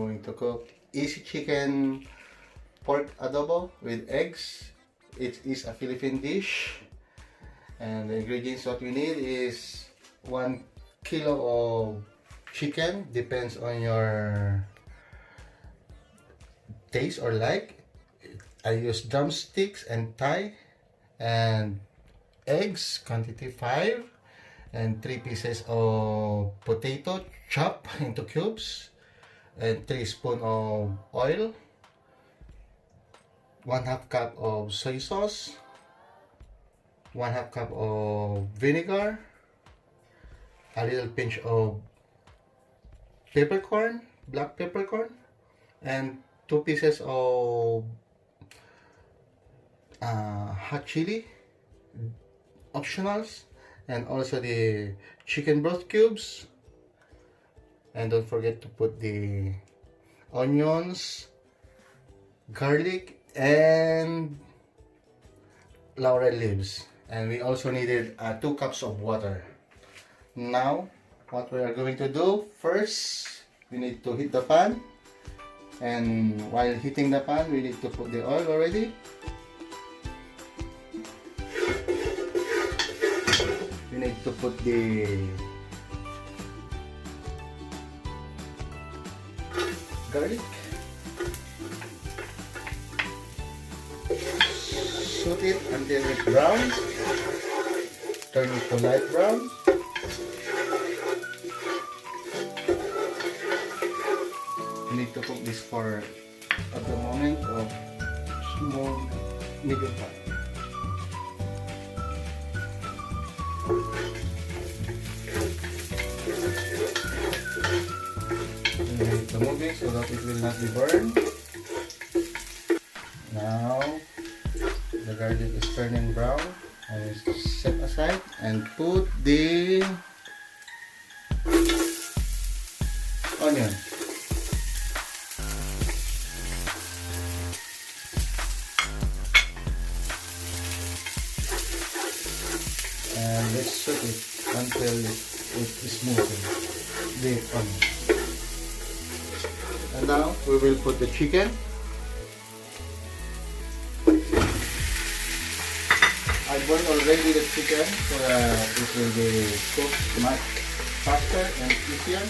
going to cook easy chicken pork adobo with eggs. It is a Philippine dish, and the ingredients what we need is 1 kilo of chicken, depends on your taste or like. I use drumsticks and thigh, and eggs quantity 5, and 3 pieces of potato chopped into cubes, and 3 spoons of oil, 1/2 cup of soy sauce, 1/2 cup of vinegar, a little pinch of peppercorn, black peppercorn, and 2 pieces of hot chili, optionals, and also the chicken broth cubes. And don't forget to put the onions, garlic, and laurel leaves. And we also needed 2 cups of water. Now what we are going to do, first we need to heat the pan, and while heating the pan we need to put the oil already. We need to put the garlic, saute it until it's brown, turn it to light brown. You need to cook this for at the moment of small medium fire. You need to move it so that it will not be burned. Now the garlic is turning brown, and set aside and put the onion. And let's cook it until it is moving, the onion. And now we will put the chicken. I boiled already the chicken so that it will be cooked much faster and easier.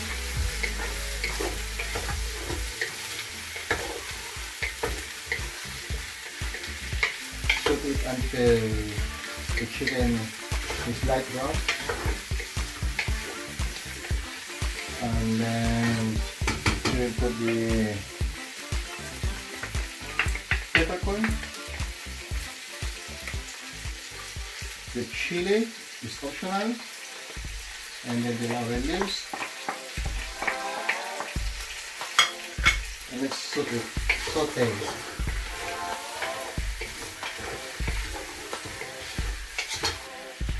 Cook it until the chicken is light brown, and then we will put the peppercorn, the chili is optional, and then the laurel leaves, and let's saute.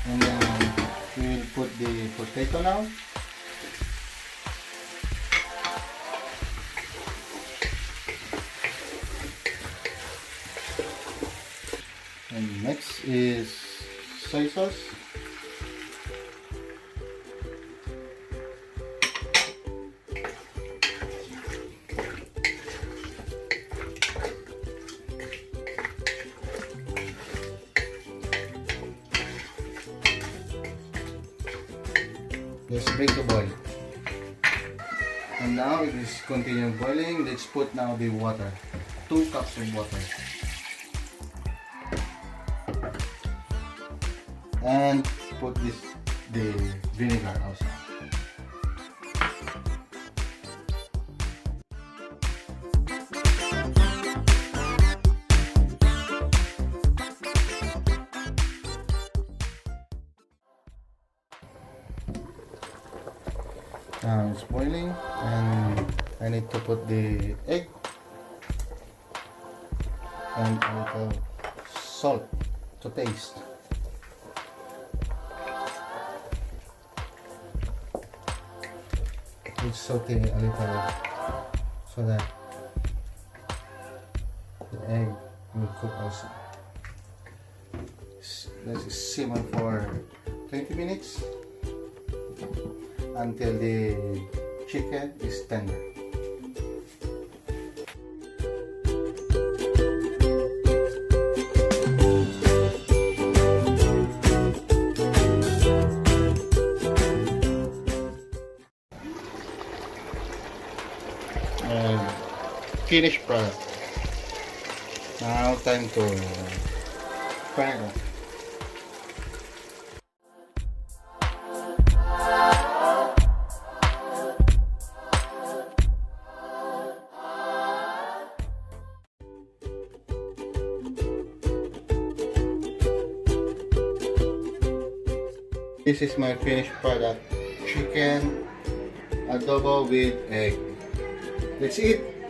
And then we will put the potato now. And next is soy sauce. Let's bring to boil. And now it is continue boiling. Let's put now the water. 2 cups of water. And put the vinegar also. Now it's boiling, and I need to put the egg and a little salt to taste. Let's saute a little so that the egg will cook also. Let's simmer for 20 minutes until the chicken is tender. my finished product. Now time to fry it. This is my finished product, chicken adobo with egg. Let's eat!